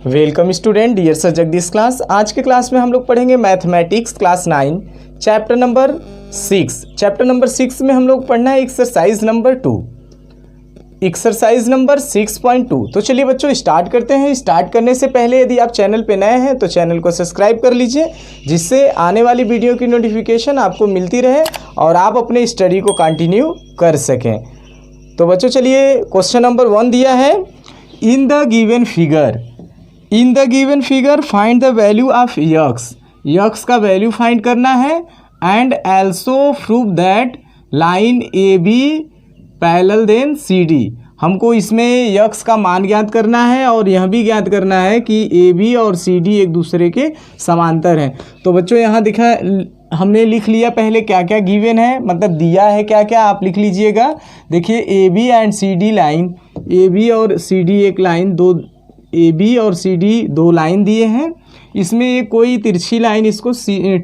Welcome student dear sir Jagdish class. आज के class में हम लोग पढ़ेंगे mathematics class 9 chapter number 6। Chapter number 6 में हम लोग पढ़ना है एक्सरसाइज नंबर 2, एक्सरसाइज नंबर 6.2। तो चलिए बच्चों स्टार्ट करते हैं। स्टार्ट करने से पहले यदि आप चैनल पे नए हैं तो चैनल को सब्सक्राइब कर लीजिए, जिससे आने वाली वीडियो की नोटिफिकेशन आपको मिलती रहे और आप अपने स्टडी को कंटिन्यू कर सकें। तो बच्चों चलिए क्वेश्चन नंबर 1 दिया है, in the given figure find the value of x का वैल्यू फाइंड करना है and also prove that line A B parallel then C D. हमको इसमें यक्स का मान ज्ञात करना है और यह भी ज्ञात करना है कि ए बी और सी डी एक दूसरे के समांतर हैं। तो बच्चों यहाँ दिखा हमने लिख लिया पहले क्या क्या गिवन है, मतलब दिया है क्या क्या, आप लिख लीजिएगा। देखिए A B and C D line, A B और सी डी एक लाइन, दो ए बी और सी डी दो लाइन दिए हैं। इसमें एक कोई तिरछी लाइन इसको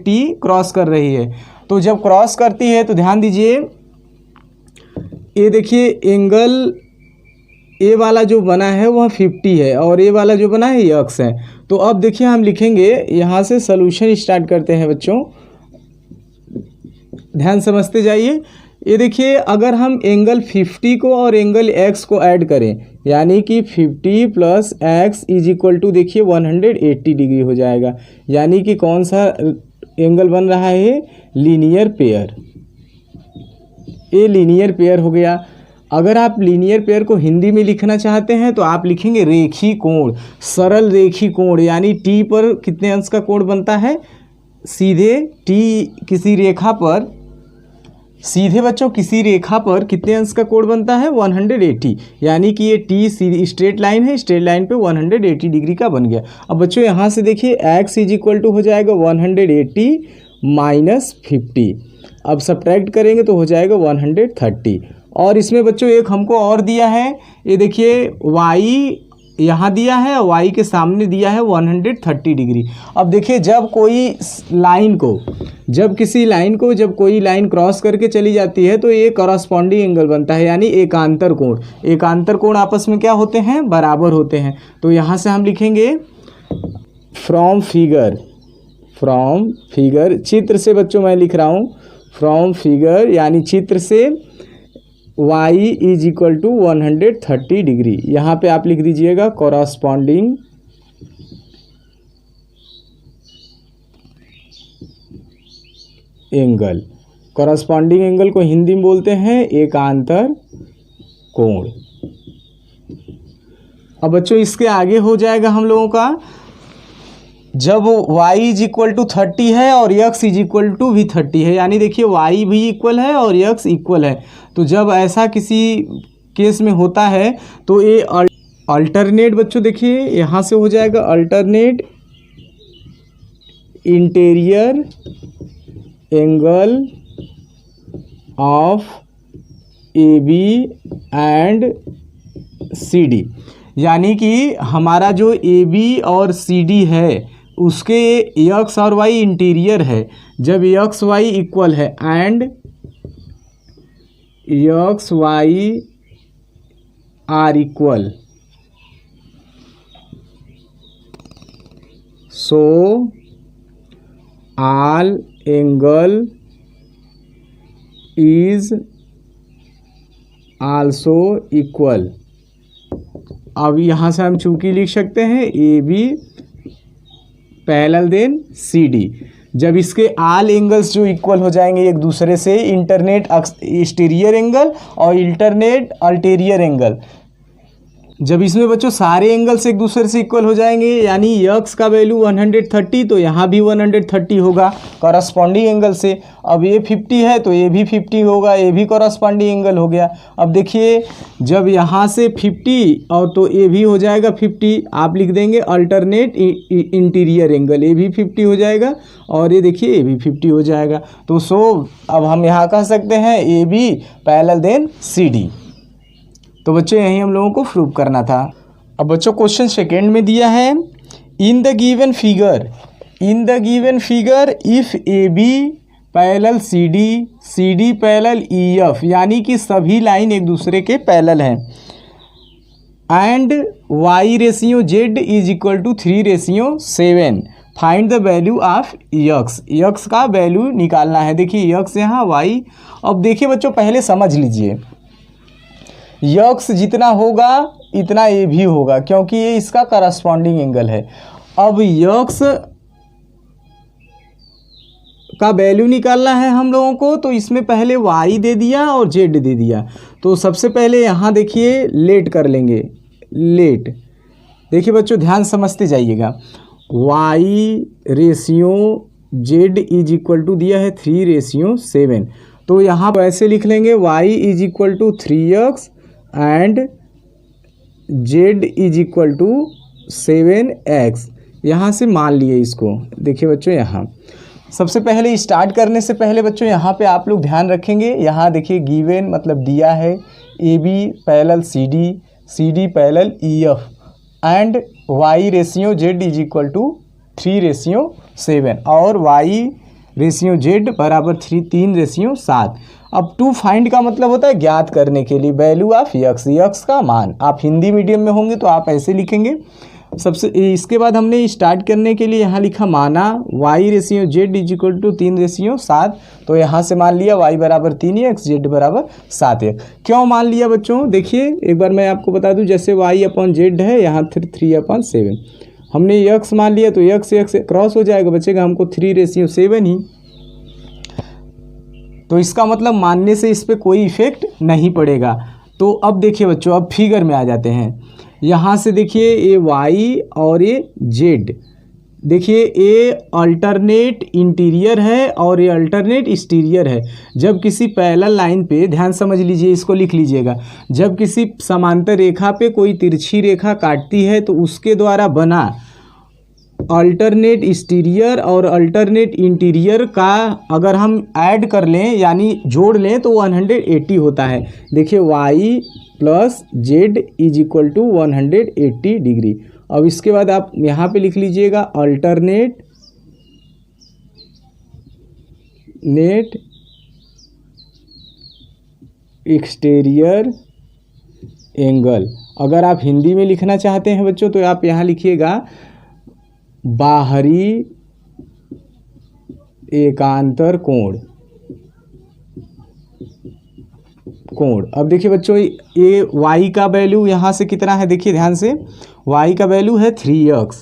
टी क्रॉस कर रही है। तो जब क्रॉस करती है तो ध्यान दीजिए, ये देखिए एंगल ए वाला जो बना है वह 50 है और ए वाला जो बना है यक्स है। तो अब देखिए हम लिखेंगे, यहाँ से सॉल्यूशन स्टार्ट करते हैं बच्चों, ध्यान समझते जाइए। ये देखिए अगर हम एंगल 50 को और एंगल x को ऐड करें, यानी कि 50 plus x is equal to देखिए 180 डिग्री हो जाएगा। यानी कि कौन सा एंगल बन रहा है, लीनियर पेयर। ये लीनियर पेयर हो गया। अगर आप लीनियर पेयर को हिंदी में लिखना चाहते हैं तो आप लिखेंगे रेखी कोण, सरल रेखी कोण। यानी टी पर कितने अंश का कोण बनता है, सीधे टी किसी रेखा पर, सीधे बच्चों किसी रेखा पर कितने अंश का कोण बनता है, 180। यानी कि ये टी सीधी स्ट्रेट लाइन है, स्ट्रेट लाइन पे 180 डिग्री का बन गया। अब बच्चों यहाँ से देखिए x इज इक्वल टू हो जाएगा 180 माइनस 50। अब सब्ट्रैक्ट करेंगे तो हो जाएगा 130। और इसमें बच्चों एक हमको और दिया है, ये देखिए y यहाँ दिया है और y के सामने दिया है 130 डिग्री। अब देखिए जब कोई लाइन को, जब किसी लाइन को जब कोई लाइन क्रॉस करके चली जाती है तो ये कॉरस्पॉन्डिंग एंगल बनता है, यानी एकांतर कोण। एकांतर कोण आपस में क्या होते हैं, बराबर होते हैं। तो यहाँ से हम लिखेंगे फ्रॉम फिगर, चित्र से बच्चों मैं लिख रहा हूँ फ्रॉम फिगर, यानी चित्र से y is equal to 130 degree. यहाँ पे आप लिख दीजिएगा कॉरस्पॉन्डिंग एंगल। कॉरस्पॉन्डिंग एंगल को हिंदी में बोलते हैं एकांतर कोण। अब बच्चों इसके आगे हो जाएगा हम लोगों का, जब y इज इक्वल टू 30 है और x इज इक्वल टू भी 30 है, यानी देखिए y भी इक्वल है और x इक्वल है। तो जब ऐसा किसी केस में होता है तो ये अल्टरनेट, बच्चों देखिए यहाँ से हो जाएगा alternate interior angle of A B and C D. यानी कि हमारा जो ए बी और सी डी है उसके यक्स और वाई इंटीरियर है। जब यक्स वाई इक्वल है and X Y are equal, so all angle is also equal. अब यहाँ से हम चूंकि लिख सकते हैं A B parallel then C D. जब इसके आल एंगल्स जो इक्वल हो जाएंगे एक दूसरे से, इंटरनेट एक्सटीरियर एंगल और इंटरनेट अल्टीरियर एंगल, जब इसमें बच्चों सारे एंगल्स एक दूसरे से इक्वल हो जाएंगे, यानी यक्स का वैल्यू 130 तो यहाँ भी 130 होगा कॉरस्पॉन्डिंग एंगल से। अब ये 50 है तो ये भी 50 होगा, ये भी कॉरस्पॉन्डिंग एंगल हो गया। अब देखिए जब यहाँ से 50 और तो ये भी हो जाएगा 50, आप लिख देंगे अल्टरनेट इंटीरियर एंगल, ये भी 50 हो जाएगा और ये देखिए ये भी 50 हो जाएगा। तो सो अब हम यहाँ कह सकते हैं A B parallel then C D. तो बच्चों यही हम लोगों को प्रूव करना था। अब बच्चों क्वेश्चन सेकेंड में दिया है, in the given figure if A B parallel C D parallel E F, यानी कि सभी लाइन एक दूसरे के पैरेलल हैं। And y ratio z is equal to 3:7। Find the value of X, X का वैल्यू निकालना है। देखिए यक्स यहाँ y, अब देखिए बच्चों पहले समझ लीजिए, यक्स जितना होगा इतना ये भी होगा, क्योंकि ये इसका करस्पॉन्डिंग एंगल है। अब यक्स का वैल्यू निकालना है हम लोगों को, तो इसमें पहले y दे दिया और z दे दिया। तो सबसे पहले यहाँ देखिए लेट कर लेंगे, लेट। देखिए बच्चों ध्यान समझते जाइएगा, y ratio z is equal to दिया है 3:7। तो यहाँ पर ऐसे लिख लेंगे y is equal to 3x and z is equal to 7x। यहाँ से मान लिए इसको। देखिए बच्चों यहाँ सबसे पहले स्टार्ट करने से पहले बच्चों यहाँ पे आप लोग ध्यान रखेंगे, यहाँ देखिए गिवन मतलब दिया है AB parallel CD parallel EF and y ratio z is equal to 3:7 और y रेशियो z बराबर 3:7। अब टू फाइंड का मतलब होता है ज्ञात करने के लिए वैल्यू ऑफ यक्स, यक्स का मान। आप हिंदी मीडियम में होंगे तो आप ऐसे लिखेंगे। सबसे इसके बाद हमने स्टार्ट करने के लिए यहाँ लिखा माना y ratio z is equal to 3:7। तो यहाँ से मान लिया y बराबर 3x, z बराबर 7x। क्यों मान लिया बच्चों, देखिए एक बार मैं आपको बता दूं, जैसे y/z है यहाँ 3/7, हमने x मान लिया तो x क्रॉस हो जाएगा, बचेगा हमको 3:7 ही। तो इसका मतलब मानने से इस पर कोई इफेक्ट नहीं पड़ेगा। तो अब देखिए बच्चों, अब फिगर में आ जाते हैं। यहाँ से देखिए ये y और ये z, देखिए ये अल्टरनेट इंटीरियर है और ये अल्टरनेट एक्सटीरियर है। जब किसी पैरेलल लाइन पे, ध्यान समझ लीजिए, इसको लिख लीजिएगा, जब किसी समांतर रेखा पे कोई तिरछी रेखा काटती है तो उसके द्वारा बना अल्टरनेट एक्सटीरियर और अल्टरनेट इंटीरियर का अगर हम ऐड कर लें यानी जोड़ लें तो 180 होता है। देखिए y plus z is equal to 180 degree. अब इसके बाद आप यहाँ पे लिख लीजिएगा अल्टरनेट एक्सटीरियर एंगल। अगर आप हिंदी में लिखना चाहते हैं बच्चों तो आप यहाँ लिखिएगा बाहरी एकांतर कोण। अब देखिए बच्चों ये y का वैल्यू यहाँ से कितना है, देखिए ध्यान से, y का वैल्यू है 3x,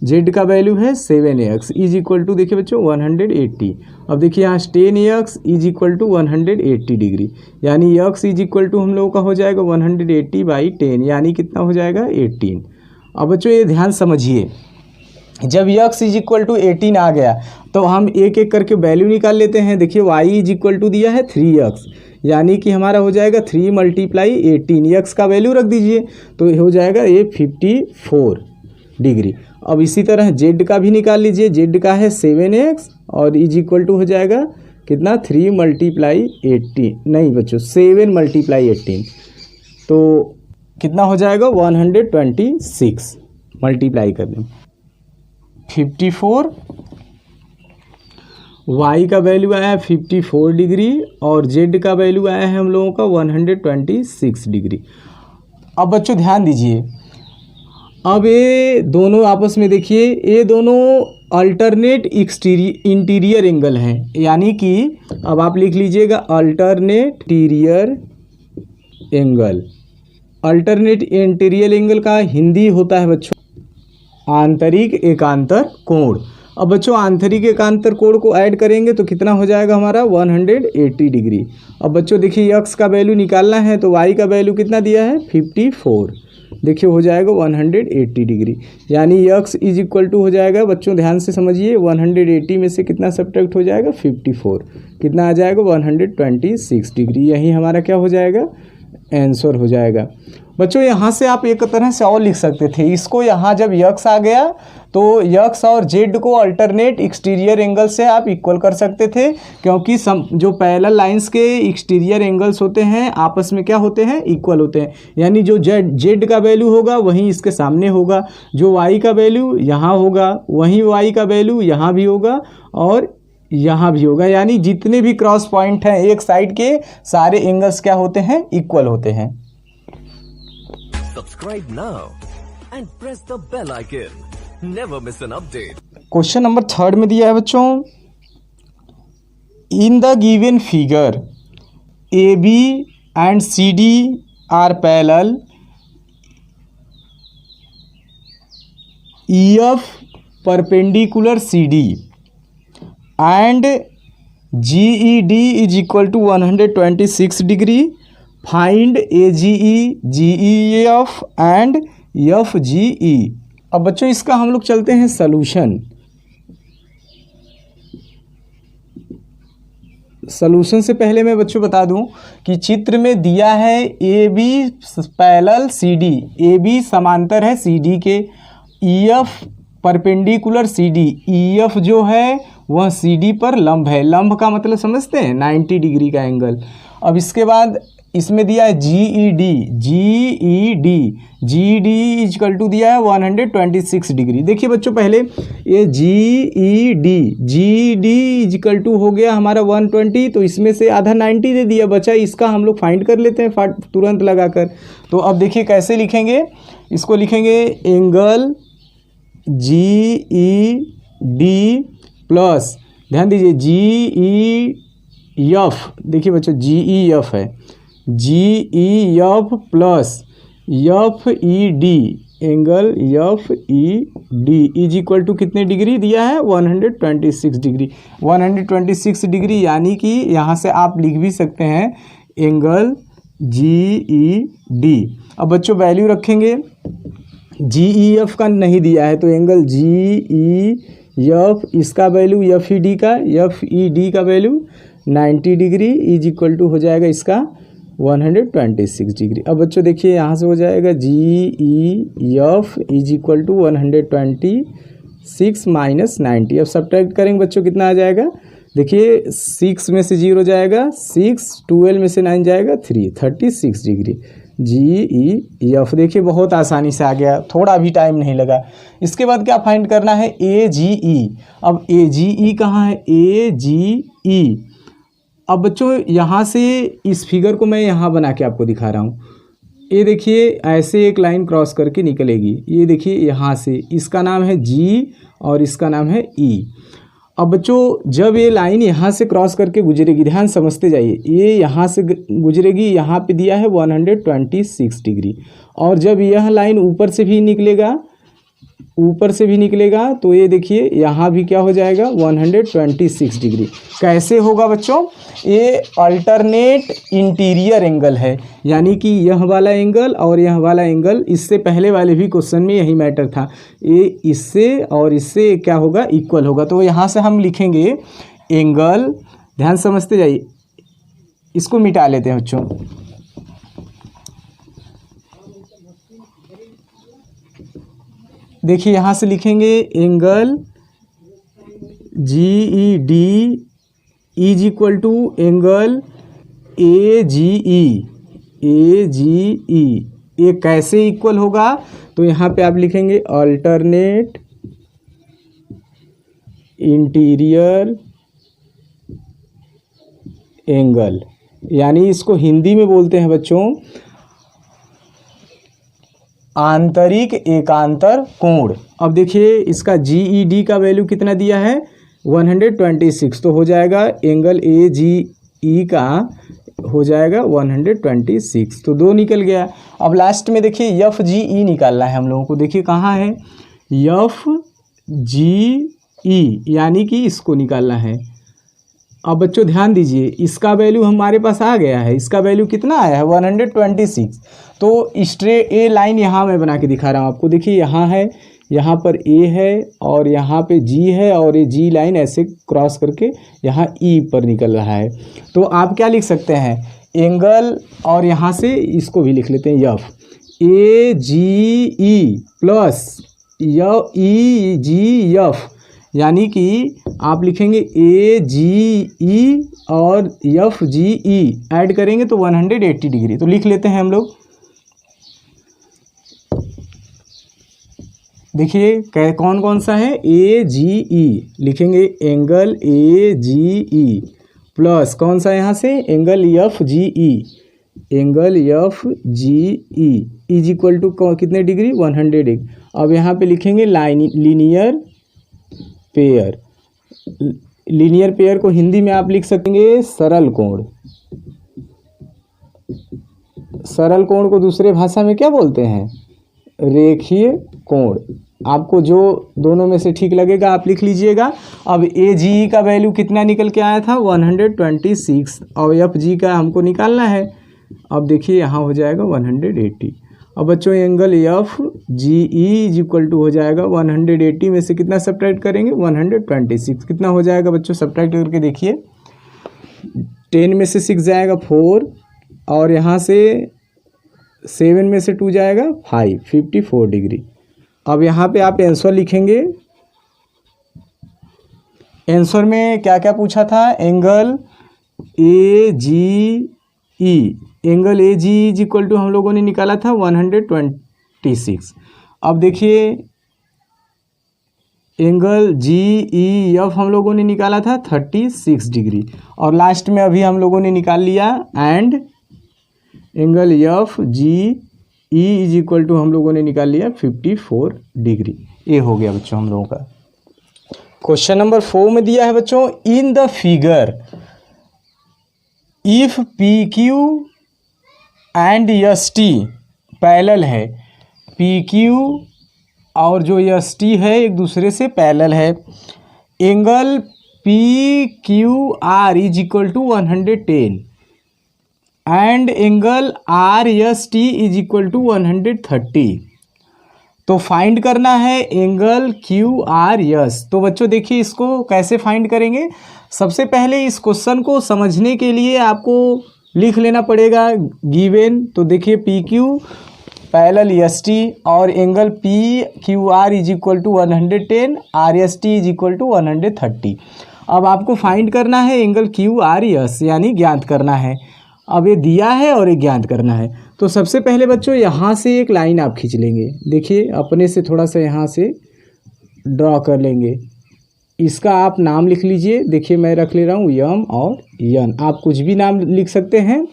z का वैल्यू है 7x इज इक्वल टू, देखिए बच्चों 180। अब देखिए यहाँ 10x is equal to 180 degree, यानी x इज इक्वल टू हम लोगों का हो जाएगा 180/10, यानी कितना हो जाएगा 18। अब बच्चों ये ध्यान समझिए, जब x इज इक्वल टू 18 आ गया तो हम एक एक करके वैल्यू निकाल लेते हैं। देखिए y इज इक्वल टू दिया है 3x, यानी कि हमारा हो जाएगा 3 × 18, x का वैल्यू रख दीजिए तो हो जाएगा ये 54 डिग्री। अब इसी तरह z का भी निकाल लीजिए, z का है 7x और इज इक्वल टू हो जाएगा कितना 3 × 18, नहीं बच्चों 7 × 18, तो कितना हो जाएगा 126 मल्टीप्लाई कर दें 54। y का वैल्यू आया है 54 डिग्री और z का वैल्यू आया है हम लोगों का 126 डिग्री। अब बच्चों ध्यान दीजिए, अब ये दोनों आपस में देखिए, ये दोनों अल्टरनेट इंटीरियर एंगल हैं, यानी कि अब आप लिख लीजिएगा alternate interior angle. Alternate interior angle का हिंदी होता है बच्चों आंतरिक एकांतर कोण। अब बच्चों आंतरिक एकांतर कोण को ऐड करेंगे तो कितना हो जाएगा हमारा 180 डिग्री। अब बच्चों देखिए x का वैल्यू निकालना है तो y का वैल्यू कितना दिया है 54, देखिए हो जाएगा 180 डिग्री, यानी x इज इक्वल टू हो जाएगा, बच्चों ध्यान से समझिए, 180 में से कितना सब्ट्रैक्ट हो जाएगा 54, कितना आ जाएगा 126 डिग्री। यही हमारा क्या हो जाएगा आंसर हो जाएगा। बच्चों यहाँ से आप एक तरह से और लिख सकते थे इसको, यहाँ जब यक्स आ गया तो यक्स और जेड को अल्टरनेट एक्सटीरियर एंगल से आप इक्वल कर सकते थे, क्योंकि जो पैरेलल लाइंस के एक्सटीरियर एंगल्स होते हैं आपस में क्या होते हैं इक्वल होते हैं, यानी जो जेड का वैल्यू होगा वहीं इसके सामने होगा, जो वाई का वैल्यू यहाँ होगा वहीं वाई का वैल्यू यहाँ भी होगा और यहाँ भी होगा, यानी जितने भी क्रॉस पॉइंट हैं एक साइड के सारे एंगल्स क्या होते हैं इक्वल होते हैं। Subscribe now and press the bell icon. Never miss an update. Question number 3 में दिया है बच्चों, in the given figure a B and C d are parallel, E F perpendicular C d and g e d is equal to 126 degree, find a ji e, g E f and f ji e. अब बच्चों इसका हम लोग चलते हैं solution. Solution से पहले मैं बच्चों बता दूं कि चित्र में दिया है A B parallel C D, A B समांतर है सी डी के, ई एफ परपेंडिकुलर सी डी, ई एफ जो है वह सी डी पर लंब है। लंब का मतलब समझते हैं 90 डिग्री का एंगल। अब इसके बाद इसमें दिया है g e d, g e d, g e d is equal to दिया है 126 डिग्री। देखिए बच्चों पहले ये g e d, g e d is equal to हो गया हमारा 120, तो इसमें से आधा 90 दे दिया, बचा इसका हम लोग फाइंड कर लेते हैं तुरंत लगाकर। तो अब देखिए कैसे लिखेंगे, इसको लिखेंगे एंगल जी ई डी प्लस, ध्यान दीजिए जी ई एफ, देखिए बच्चों जी ई एफ है, g E f plus f E d, angle f E d is equal to कितने डिग्री दिया है 126 डिग्री। 126 डिग्री यानी कि यहाँ से आप लिख भी सकते हैं एंगल जी ई डी। अब बच्चों वैल्यू रखेंगे, जी ई एफ का नहीं दिया है तो एंगल जी ई एफ, इसका वैल्यू एफ ई डी का, एफ ई डी का value 90 degree is equal to हो जाएगा इसका 126 डिग्री। अब बच्चों देखिए यहाँ से हो जाएगा g E f is equal to 126 minus 90। अब सब्ट्रैक्ट करेंगे बच्चों कितना आ जाएगा, देखिए 6 में से 0 जाएगा 6, 12 में से 9 जाएगा 3, 36 डिग्री जी ई एफ। देखिए बहुत आसानी से आ गया, थोड़ा भी टाइम नहीं लगा। इसके बाद क्या फाइंड करना है, ए जी ई। अब ए जी ई कहाँ है, ए जी ई। अब बच्चों यहाँ से इस फिगर को मैं यहाँ बना के आपको दिखा रहा हूँ। ये देखिए ऐसे एक लाइन क्रॉस करके निकलेगी, ये देखिए यहाँ से, इसका नाम है जी और इसका नाम है ई। अब बच्चों जब ये लाइन यहाँ से क्रॉस करके गुजरेगी, ध्यान समझते जाइए, ये यहाँ से गुजरेगी, यहाँ पे दिया है 126 डिग्री, और जब यह लाइन ऊपर से भी निकलेगा, ऊपर से भी निकलेगा तो ये देखिए यहाँ भी क्या हो जाएगा 126 डिग्री। कैसे होगा बच्चों, ये अल्टरनेट इंटीरियर एंगल है, यानी कि यह वाला एंगल और यह वाला एंगल, इससे पहले वाले भी क्वेश्चन में यही मैटर था, ये इससे और इससे क्या होगा, इक्वल होगा। तो यहाँ से हम लिखेंगे एंगल, ध्यान समझते जाइए, इसको मिटा लेते हैं बच्चों। देखिए यहाँ से लिखेंगे angle ji e d is equal to angle A ji e, a ji e. ये कैसे इक्वल होगा, तो यहाँ पे आप लिखेंगे अल्टरनेट इंटीरियर एंगल, यानी इसको हिंदी में बोलते हैं बच्चों आंतरिक एकांतर कोण। अब देखिए इसका जी ई डी का वैल्यू कितना दिया है 126, तो हो जाएगा एंगल ए जी ई का हो जाएगा 126, तो 2 निकल गया। अब लास्ट में देखिए एफ जी ई निकालना है हम लोगों को, देखिए कहाँ है एफ जी ई, यानी कि इसको निकालना है। अब बच्चों ध्यान दीजिए, इसका वैल्यू हमारे पास आ गया है, इसका वैल्यू कितना आया है 126। तो स्ट्रेट ए लाइन यहाँ मैं बना के दिखा रहा हूँ आपको, देखिए यहाँ है, यहाँ पर ए है और यहाँ पे जी है, और ये जी लाइन ऐसे क्रॉस करके यहाँ ई पर निकल रहा है। तो आप क्या लिख सकते हैं एंगल, और यहाँ से इसको भी लिख लेते हैं एफ, ए जी ई प्लस ई जी एफ, यानी कि आप लिखेंगे ए जी ई और एफ जी ई ऐड करेंगे तो 180 डिग्री। तो लिख लेते हैं हम लोग, देखिए कौन कौन सा है, ए जी ई लिखेंगे एंगल ए जी ई प्लस कौन सा यहाँ से angle F ji E, angle F ji E is equal to कितने डिग्री 108। अब यहाँ पे लिखेंगे लीनियर पेयर। लीनियर पेयर को हिंदी में आप लिख सकेंगे सरल कोण। सरल कोण को दूसरे भाषा में क्या बोलते हैं? रेखीय कोण। आपको जो दोनों में से ठीक लगेगा आप लिख लीजिएगा। अब ए जी का वैल्यू कितना निकल के आया था? 126। और एफ जी का हमको निकालना है। अब देखिए यहाँ हो जाएगा 180। अब बच्चों angle F ji E is equal to हो जाएगा 180 में से कितना सब्ट्रैक्ट करेंगे? 126। कितना हो जाएगा बच्चों? सब्ट्रैक्ट करके देखिए। 10 में से 6 जाएगा 4 और यहाँ से 7 में से 2 जाएगा 5, 54 डिग्री। अब यहाँ पे आप आंसर लिखेंगे। आंसर में क्या क्या पूछा था? Angle A ji E. Angle A G is equal to हम लोगों ने निकाला था 126। अब देखिए एंगल जी ई एफ हम लोगों ने निकाला था 36 डिग्री। और लास्ट में अभी हम लोगों ने निकाल लिया and angle F ji E is equal to हम लोगों ने निकाल लिया 54 डिग्री। ये हो गया बच्चों हम लोगों का। क्वेश्चन नंबर 4 में दिया है बच्चों, in the figure if P Q and S T parallel है। पी क्यू और जो एस टी है एक दूसरे से पैरेलल है। Angle P Q R is equal to 110 and angle R S T is equal to 130। तो फाइंड करना है एंगल क्यू आर एस। तो बच्चों देखिए इसको कैसे फाइंड करेंगे। सबसे पहले इस क्वेश्चन को समझने के लिए आपको लिख लेना पड़ेगा गिवन। तो देखिए p Q parallel s t और angle P Q R is equal to 110, r S T is equal to 130। अब आपको फाइंड करना है एंगल क्यू आर एस यानी ज्ञात करना है। अब ये दिया है और ये ज्ञात करना है। तो सबसे पहले बच्चों यहाँ से एक लाइन आप खींच लेंगे। देखिए अपने से थोड़ा सा यहाँ से ड्रॉ कर लेंगे। इसका आप नाम लिख लीजिए। देखिए मैं रख ले रहा हूँ यम और यन। आप कुछ भी नाम लिख सकते हैं।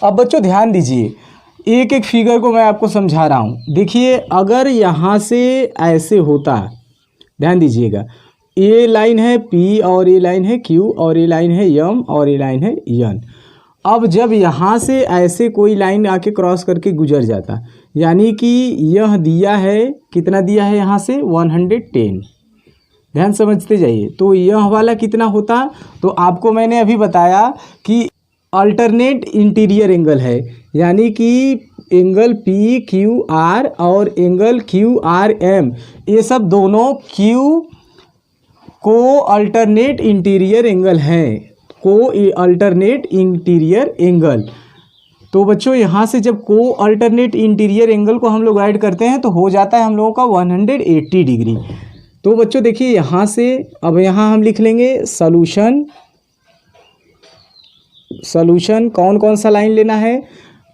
अब बच्चों ध्यान दीजिए, एक एक फिगर को मैं आपको समझा रहा हूँ। देखिए अगर यहाँ से ऐसे होता, ध्यान दीजिएगा, ये लाइन है P और ये लाइन है Q और ये लाइन है यम और ये लाइन है यन। अब जब यहाँ से ऐसे कोई लाइन आके क्रॉस करके गुजर जाता, यानी कि यह दिया है, कितना दिया है यहाँ से 110। ध्यान समझते जाइए। तो यह वाला कितना होता? तो आपको मैंने अभी बताया कि अल्टरनेट इंटीरियर एंगल है, यानी कि एंगल पी क्यू आर और एंगल क्यू आर एम, ये सब दोनों क्यू को अल्टरनेट इंटीरियर एंगल हैं। को अल्टरनेट इंटीरियर एंगल। तो बच्चों यहाँ से जब को अल्टरनेट इंटीरियर एंगल को हम लोग ऐड करते हैं तो हो जाता है हम लोगों का 180 डिग्री। तो बच्चों देखिए यहाँ से अब यहाँ हम लिख लेंगे सॉल्यूशन। सॉल्यूशन कौन कौन सा लाइन लेना है?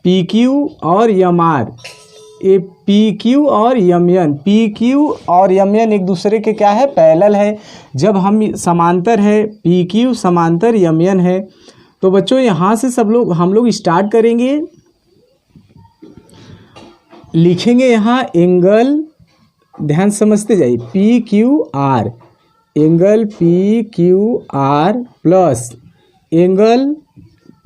पी क्यू और यम आर। ये पी क्यू और यम एन, पी क्यू और यम एन एक दूसरे के क्या है? पैरेलल है। जब हम समांतर है, पी क्यू समांतर यम एन है। तो बच्चों यहाँ से हम लोग स्टार्ट करेंगे। लिखेंगे यहाँ एंगल, ध्यान समझते जाइए, P Q R, angle P Q R plus angle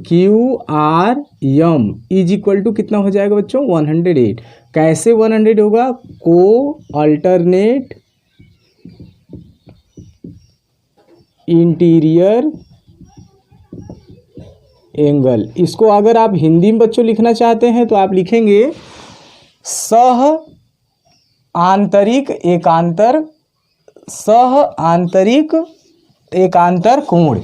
Q R M is equal to कितना हो जाएगा बच्चों? 108। कैसे 100 होगा? को अल्टरनेट इंटीरियर एंगल। इसको अगर आप हिंदी में बच्चों लिखना चाहते हैं तो आप लिखेंगे सह आंतरिक एकांतर, सह आंतरिक एकांतर कोण।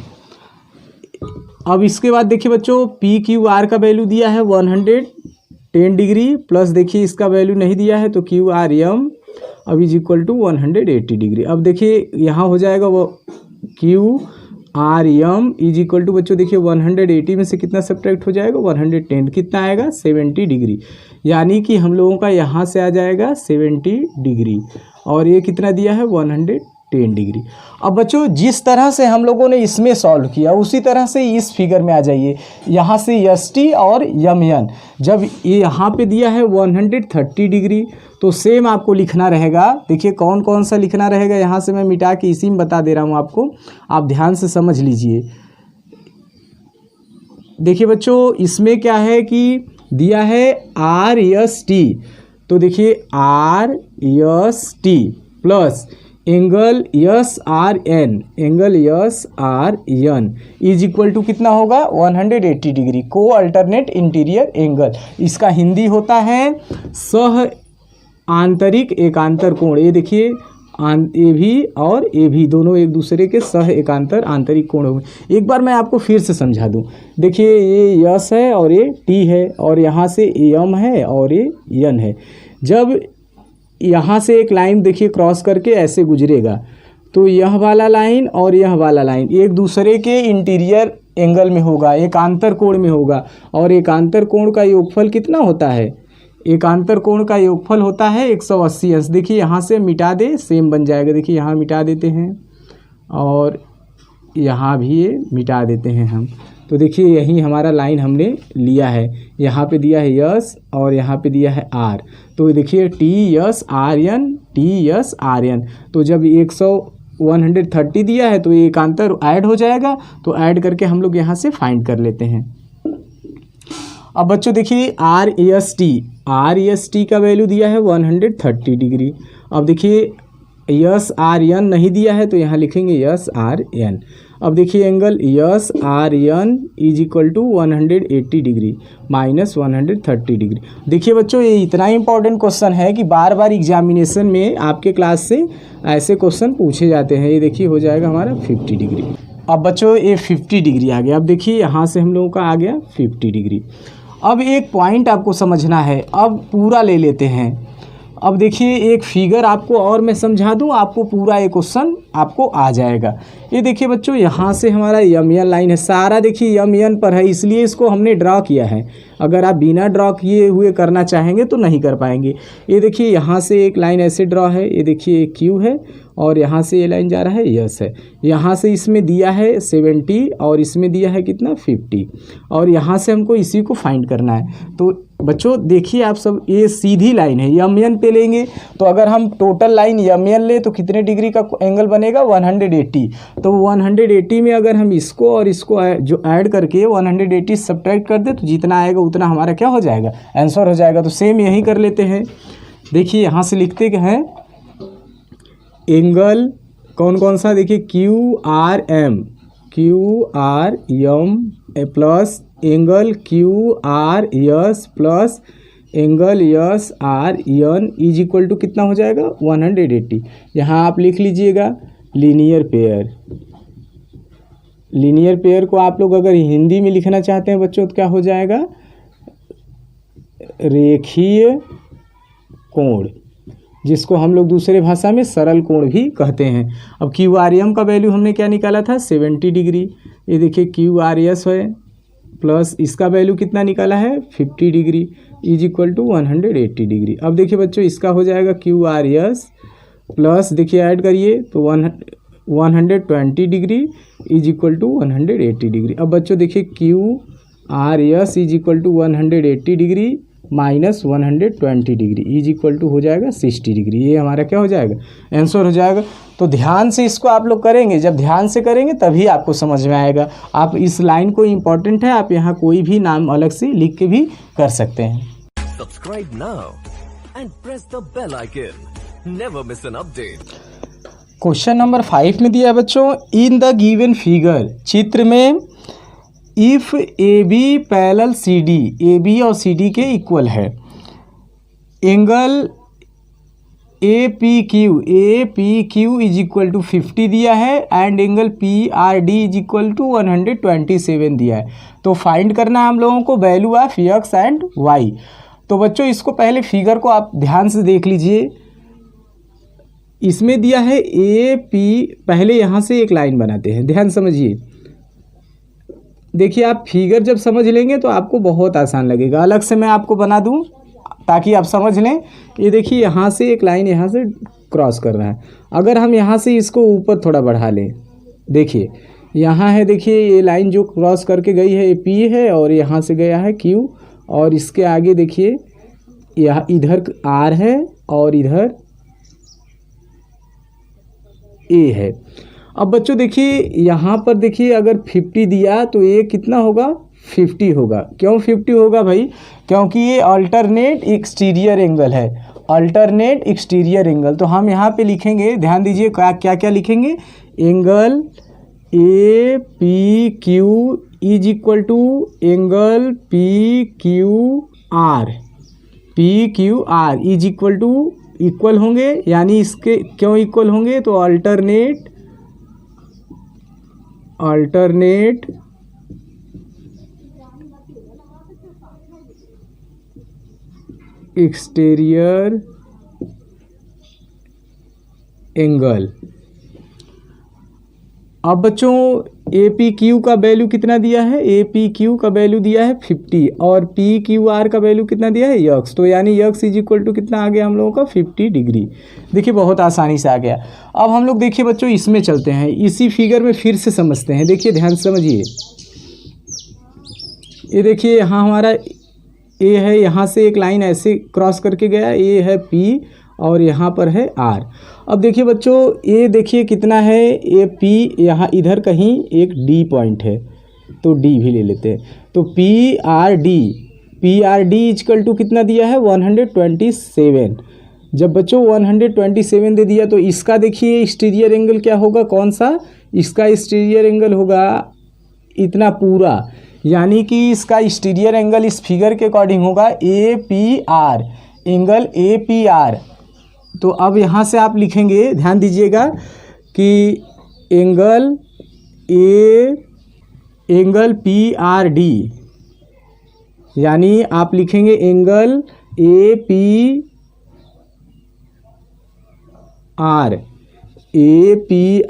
अब इसके बाद देखिए बच्चों पी क्यू आर का वैल्यू दिया है 110 डिग्री प्लस देखिए इसका वैल्यू नहीं दिया है तो क्यू आर एम अब इज इक्वल टू 180 डिग्री। अब देखिए यहाँ हो जाएगा वो Q R M is equal to बच्चों देखिए 180 में से कितना सब्ट्रैक्ट हो जाएगा? 110। कितना आएगा? 70 डिग्री। यानी कि हम लोगों का यहाँ से आ जाएगा 70 डिग्री और ये कितना दिया है? 110 10 डिग्री। अब बच्चों जिस तरह से हम लोगों ने इसमें सॉल्व किया उसी तरह से इस फिगर में आ जाइए। यहाँ से ST और MN, जब ये यहाँ पे दिया है 130 डिग्री तो सेम आपको लिखना रहेगा। देखिए कौन कौन सा लिखना रहेगा, यहाँ से मैं मिटा के इसी में बता दे रहा हूँ आपको, आप ध्यान से समझ लीजिए। देखिए बच्चों इसमें क्या है कि दिया है RST, तो देखिए RST plus angle SRN, angle SRN is equal to कितना होगा 180 डिग्री, को अल्टरनेट इंटीरियर एंगल। इसका हिंदी होता है सह आंतरिक एकांतर कोण। ये देखिए AB और AB दोनों एक दूसरे के सह एकांतर आंतरिक कोण हो गए। एक बार मैं आपको फिर से समझा दूं। देखिए ये S है और ये T है और यहाँ से M है और ये N है। जब यहाँ से एक लाइन देखिए क्रॉस करके ऐसे गुजरेगा तो यह वाला लाइन और यह वाला लाइन एक दूसरे के इंटीरियर एंगल में होगा, एकांतर कोण में होगा। और एकांतर कोण का योगफल कितना होता है, एकांतर कोण का योगफल होता है 180 अंश। देखिए यहाँ से मिटा दे सेम बन जाएगा। देखिए यहाँ मिटा देते हैं और यहाँ भी ये मिटा देते हैं हम। तो देखिए यही हमारा लाइन हमने लिया है, यहाँ पे दिया है यस और यहाँ पे दिया है आर। तो देखिए TSRN TSRN। तो जब 130 दिया है तो ये एकांतर ऐड हो जाएगा, तो ऐड करके हम लोग यहाँ से फाइंड कर लेते हैं। अब बच्चों देखिए RST का वैल्यू दिया है 130 डिग्री। अब देखिए SRN नहीं दिया है तो यहाँ लिखेंगे SRN। अब देखिए angle SRN is equal to 180 degree minus 130 degree. देखिए बच्चों ये इतना इंपॉर्टेंट क्वेश्चन है कि बार बार एग्जामिनेशन में आपके क्लास से ऐसे क्वेश्चन पूछे जाते हैं। ये देखिए हो जाएगा हमारा 50 डिग्री। अब बच्चों ये 50 डिग्री आ गया। अब देखिए यहाँ से हम लोगों का आ गया 50 डिग्री। अब एक पॉइंट आपको समझना है, अब पूरा ले लेते हैं। अब देखिए एक फिगर आपको और मैं समझा दूं, आपको पूरा एक क्वेश्चन आपको आ जाएगा। ये देखिए बच्चों यहाँ से हमारा MN लाइन है, सारा देखिए MN पर है इसलिए इसको हमने ड्रा किया है। अगर आप बिना ड्रा किए हुए करना चाहेंगे तो नहीं कर पाएंगे। ये देखिए यहाँ से एक लाइन ऐसे ड्रा है, ये देखिए Q है और यहाँ से ये लाइन जा रहा है यस है। यहाँ से इसमें दिया है 70 और इसमें दिया है कितना 50 और यहाँ से हमको इसी को फाइंड करना है। तो बच्चों देखिए आप सब ये सीधी लाइन है, MN पे लेंगे तो अगर हम टोटल लाइन MN ले तो कितने डिग्री का एंगल बनेगा 180। तो 180 में अगर हम इसको और इसको जो ऐड करके 180 सब्ट्रैक्ट कर दे तो जितना आएगा उतना हमारा क्या हो जाएगा, आंसर हो जाएगा। तो सेम यही कर लेते हैं। देखिए यहाँ से लिखते हैं एंगल कौन कौन सा, देखिए QRM plus angle QRS plus angle SRN is equal to कितना हो जाएगा 180। यहाँ आप लिख लीजिएगा लीनियर पेयर। लीनियर पेयर को आप लोग अगर हिंदी में लिखना चाहते हैं बच्चों तो क्या हो जाएगा, रेखीय कोण, जिसको हम लोग दूसरे भाषा में सरल कोण भी कहते हैं। अब QRM का वैल्यू हमने क्या निकाला था 70 डिग्री। ये देखिए QRS है प्लस इसका वैल्यू कितना निकाला है 50 degree is equal to 180 degree. अब देखिए बच्चों इसका हो जाएगा QRS प्लस देखिए ऐड करिए तो 120 degree is equal to 180 degree. अब बच्चों देखिए QRS is equal to 180 degree minus 120 degree is equal to हो जाएगा 60 डिग्री। ये हमारा क्या हो जाएगा, आंसर हो जाएगा। तो ध्यान से इसको आप लोग करेंगे, जब ध्यान से करेंगे तभी आपको समझ में आएगा। आप इस लाइन को इम्पोर्टेंट है, आप यहाँ कोई भी नाम अलग से लिख के भी कर सकते हैं। Subscribe now and press the bell icon. Never miss an update. Question number 5 में दिया है बच्चों, इन द गिवन फिगर, चित्र में if AB parallel CD, AB और CD के इक्वल है, angle APQ is equal to 50 दिया है and angle PRD is equal to 127 दिया है। तो फाइंड करना है हम लोगों को value of X and Y। तो बच्चों इसको पहले फिगर को आप ध्यान से देख लीजिए। इसमें दिया है AP, पहले यहाँ से एक लाइन बनाते हैं, ध्यान समझिए। देखिए आप फिगर जब समझ लेंगे तो आपको बहुत आसान लगेगा। अलग से मैं आपको बना दूं ताकि आप समझ लें। ये देखिए यहाँ से एक लाइन यहाँ से क्रॉस कर रहा है। अगर हम यहाँ से इसको ऊपर थोड़ा बढ़ा लें, देखिए यहाँ है, देखिए ये लाइन जो क्रॉस करके गई है ये पी है और यहाँ से गया है क्यू, और इसके आगे देखिए यहाँ इधर आर है और इधर ए है। अब बच्चों देखिए यहाँ पर देखिए अगर 50 दिया तो ये कितना होगा, 50 होगा। क्यों 50 होगा भाई, क्योंकि ये अल्टरनेट एक्सटीरियर एंगल है, अल्टरनेट एक्सटीरियर एंगल। तो हम यहाँ पे लिखेंगे, ध्यान दीजिए क्या क्या लिखेंगे, angle A P Q is equal to angle P Q R is equal to, equal होंगे, यानी इसके क्यों इक्वल होंगे, तो अल्टरनेट एक्सटीरियर एंगल। अब बच्चों ए पी क्यू का वैल्यू कितना दिया है, ए पी क्यू का वैल्यू दिया है 50 और पी क्यू आर का वैल्यू कितना दिया है यक्स, तो यानी यक्स इज इक्वल टू कितना आ गया हम लोगों का 50 डिग्री। देखिए बहुत आसानी से आ गया। अब हम लोग देखिए बच्चों इसमें चलते हैं, इसी फिगर में फिर से समझते हैं। देखिए ध्यान से समझिए, ये देखिए यहाँ हमारा ए है, यहाँ से एक लाइन ऐसे क्रॉस करके गया, ए है पी और यहाँ पर है आर। अब देखिए बच्चों ये देखिए कितना है, ए पी, यहाँ इधर कहीं एक डी पॉइंट है तो डी भी ले लेते हैं। तो P R D is equal to कितना दिया है 127। जब बच्चों 127 दे दिया तो इसका देखिए एक्सटीरियर एंगल क्या होगा, कौन सा, इसका एक्सटीरियर एंगल होगा इतना पूरा, यानी कि इसका एक्सटीरियर एंगल इस फिगर के अकॉर्डिंग होगा ए P are, angle A P are. तो अब यहाँ से आप लिखेंगे, ध्यान दीजिएगा कि एंगल पी आर डी, यानी आप लिखेंगे angle A P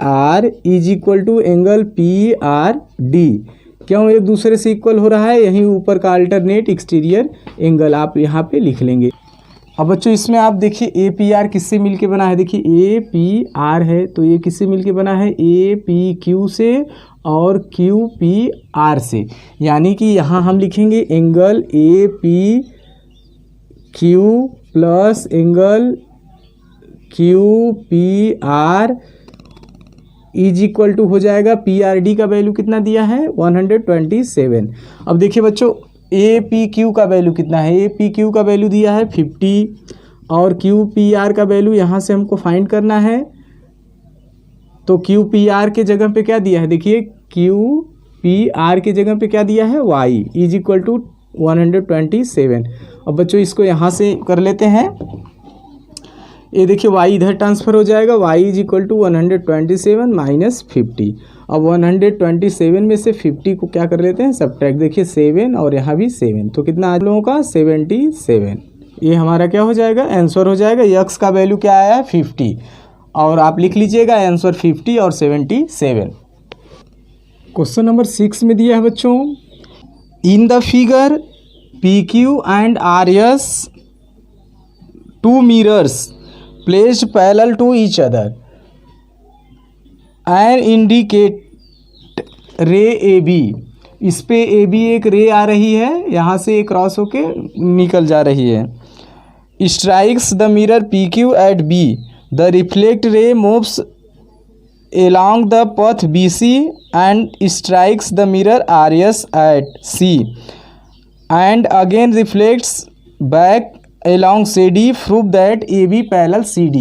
R is equal to angle P R D. क्यों एक दूसरे से इक्वल हो रहा है, यहीं ऊपर का अल्टरनेट एक्सटीरियर एंगल आप यहाँ पे लिख लेंगे। अब बच्चों इसमें आप देखिए ए पी आर किससे मिलके बना है, देखिए ए पी आर है तो ये किससे मिलके बना है, ए पी क्यू से और क्यू पी आर से, यानी कि यहाँ हम लिखेंगे angle A P Q plus angle Q P R is equal to हो जाएगा, पी आर डी का वैल्यू कितना दिया है 127। अब देखिए बच्चों ए पी क्यू का वैल्यू कितना है, ए पी क्यू का वैल्यू दिया है 50 और क्यू पी आर का वैल्यू यहाँ से हमको फाइंड करना है। तो क्यू पी आर के जगह पे क्या दिया है, देखिए क्यू पी आर के जगह पे क्या दिया है वाई इज इक्वल टू 127। अब बच्चों इसको यहाँ से कर लेते हैं, ये देखिए y इधर ट्रांसफ़र हो जाएगा, y is equal to 127 minus 50। अब 127 में से 50 को क्या कर लेते हैं सब्ट्रैक्ट, देखिए 7 और यहाँ भी 7, तो कितना आप लोगों का 77। ये हमारा क्या हो जाएगा, आंसर हो जाएगा। यक्स का वैल्यू क्या आया है 50, और आप लिख लीजिएगा आंसर 50 और 77। क्वेश्चन नंबर 6 में दिया है बच्चों, in the figure P Q and R S two mirrors placed parallel to each other and indicate ray AB। इस पे AB एक रे आ रही है, यहाँ से एक क्रॉस होके निकल जा रही है। strikes the mirror PQ at B, the reflect ray moves along the path BC and strikes the mirror RS at C and again reflects back along CD, prove that AB parallel CD।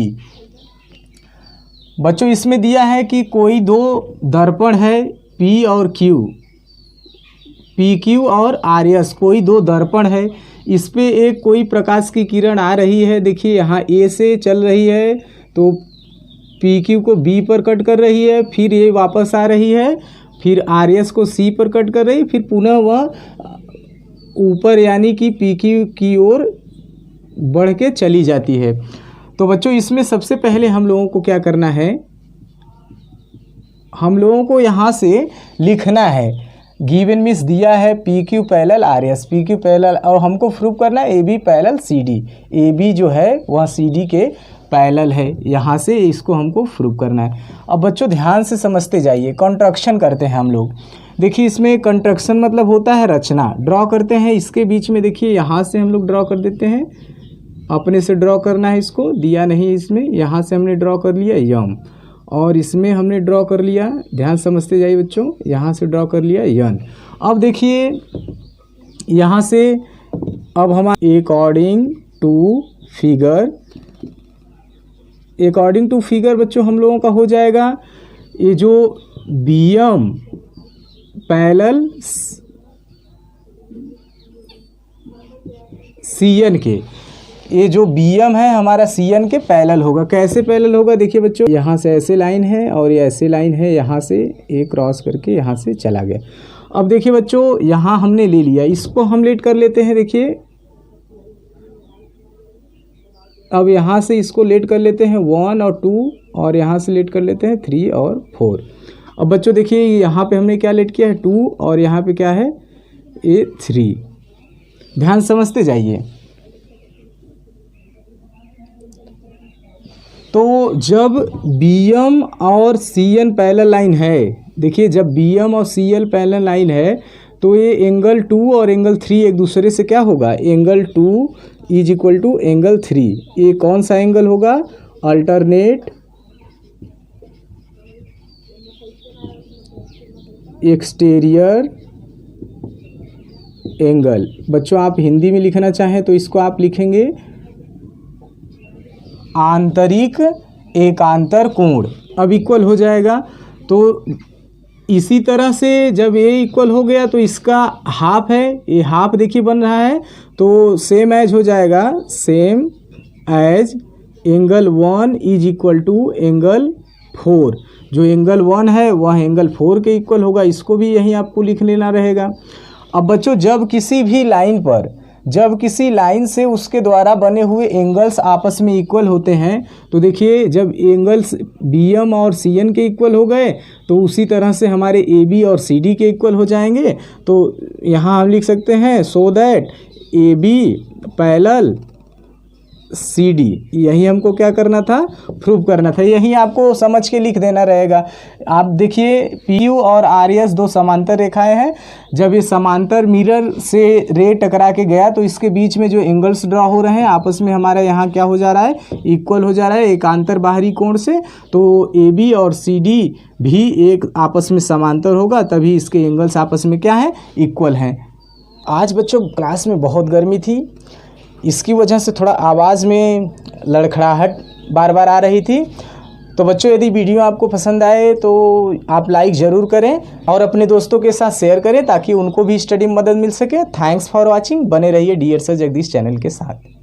बच्चों इसमें दिया है कि कोई दो दर्पण है P और Q, PQ और RS, कोई दो दर्पण है, इस पे एक कोई प्रकाश की किरण आ रही है। देखिए यहाँ A से चल रही है तो PQ को B पर कट कर रही है, फिर ये वापस आ रही है, फिर RS को C पर कट कर रही है, फिर पुनः वह ऊपर यानी कि PQ की ओर बढ़ के चली जाती है। तो बच्चों इसमें सबसे पहले हम लोगों को क्या करना है, हम लोगों को यहाँ से लिखना है, गिवन मीन्स दिया है P Q parallel R S, P Q parallel, और हमको प्रूव करना है A B parallel C D, A B जो है वह सी डी के पैरेलल है, यहाँ से इसको हमको प्रूव करना है। अब बच्चों ध्यान से समझते जाइए, कंट्रक्शन करते हैं हम लोग। देखिए इसमें कंट्रक्शन मतलब होता है रचना, ड्रॉ करते हैं इसके बीच में। देखिए यहाँ से हम लोग ड्रॉ कर देते हैं, अपने से ड्रॉ करना है, इसको दिया नहीं इसमें, यहाँ से हमने ड्रॉ कर लिया यम, और इसमें हमने ड्रॉ कर लिया, ध्यान समझते जाइए बच्चों, यहाँ से ड्रॉ कर लिया यन। अब देखिए यहाँ से अब हम अकॉर्डिंग टू फिगर बच्चों हम लोगों का हो जाएगा ये जो BM पैरेलल CN के, ये जो BM है हमारा CN के पैरेलल होगा। कैसे पैरेलल होगा देखिए बच्चों, यहाँ से ऐसे लाइन है और ये ऐसे लाइन है, यहाँ से एक क्रॉस करके यहाँ से चला गया। अब देखिए बच्चों यहाँ हमने ले लिया, इसको हम लेट कर लेते हैं। देखिए अब यहाँ से इसको लेट कर लेते हैं 1 और 2, और यहाँ से लेट कर लेते हैं 3 और 4। अब बच्चों देखिए यहाँ पे हमने क्या लेट किया है 2, और यहाँ पे क्या है ये 3। ध्यान समझते जाइए। तो जब BM और CN पैरेलल लाइन है, देखिए जब BM और CL पैरेलल लाइन है तो ये एंगल 2 और एंगल 3 एक दूसरे से क्या होगा, angle 2 is equal to angle 3। ये कौन सा एंगल होगा, अल्टरनेट एक्सटीरियर एंगल। बच्चों आप हिंदी में लिखना चाहें तो इसको आप लिखेंगे आंतरिक एकांतर कोण। अब इक्वल हो जाएगा, तो इसी तरह से जब ये इक्वल हो गया तो इसका हाफ है, ये हाफ देखिए बन रहा है, तो सेम एज हो जाएगा, same as angle 1 is equal to angle 4। जो एंगल 1 है वह एंगल 4 के इक्वल होगा, इसको भी यहीं आपको लिख लेना रहेगा। अब बच्चों जब किसी भी लाइन पर, जब किसी लाइन से उसके द्वारा बने हुए एंगल्स आपस में इक्वल होते हैं, तो देखिए जब एंगल्स BM और CN के इक्वल हो गए तो उसी तरह से हमारे AB और CD के इक्वल हो जाएंगे। तो यहाँ हम लिख सकते हैं so that AB parallel CD, यही हमको क्या करना था, प्रूव करना था। यही आपको समझ के लिख देना रहेगा। आप देखिए PQ और RS दो समांतर रेखाएं हैं, जब ये समांतर मिरर से रे टकरा के गया तो इसके बीच में जो एंगल्स ड्रॉ हो रहे हैं आपस में हमारा यहाँ क्या हो जा रहा है, इक्वल हो जा रहा है एकांतर बाहरी कोण से। तो AB और CD भी एक आपस में समांतर होगा, तभी इसके एंगल्स आपस में क्या है, इक्वल हैं। आज बच्चों क्लास में बहुत गर्मी थी, इसकी वजह से थोड़ा आवाज़ में लड़खड़ाहट बार बार आ रही थी। तो बच्चों यदि वीडियो आपको पसंद आए तो आप लाइक ज़रूर करें और अपने दोस्तों के साथ शेयर करें ताकि उनको भी स्टडी में मदद मिल सके। Thanks for watching. बने रहिए डियर सर जगदीश चैनल के साथ।